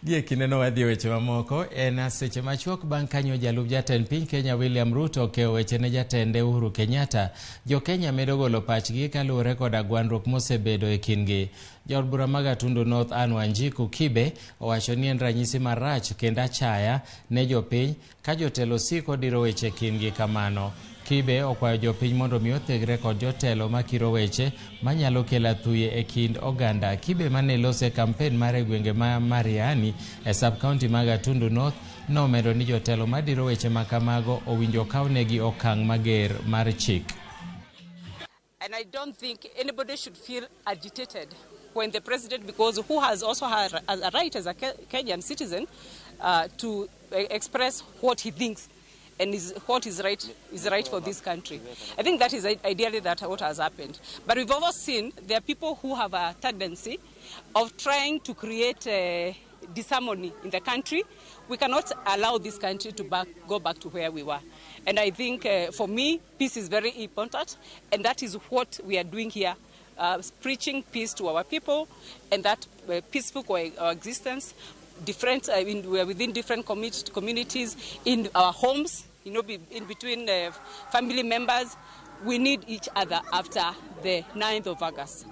Gie kineno wadhi weche mamoko en seche machuok bang' kanyo jalup jatend piny Kenya William Ruto okeo weche ne jatende Uhuru Kenyatta. Jo Kenya medo golo pachgi kaluwore koda gwandruok mosebedo e kindgi. Jaod bura ma Gatundu North Anne Wanjiku Kibe owacho ni en ranyisi marach kendo achaya ne jopiny ka jotelo siko diro weche kindgi kamano. Kibe okwayo jopiny mondo mi othegre kod jotelo makiro weche manyalo kelo thuye e kind oganda. Kibe mane lose kampen mare gwenge ma Mariani e sub-county ma Gatundu North nomedo ni jotelo madiro weche makamago owinjo kawnegi okang' mager mar chik. And I don't think anybody should feel agitated when the president, because who has also had a right as a Kenyan citizen to express what he thinks and what is right for this country. I think that is ideally what has happened. But we've also seen there are people who have a tendency of trying to create disharmony in the country. We cannot allow this country to go back to where we were. And I think for me, peace is very important, and that is what we are doing here, preaching peace to our people, and that peaceful coexistence. We are within different communities, in our homes, in between family members. We need each other after the 9th of August.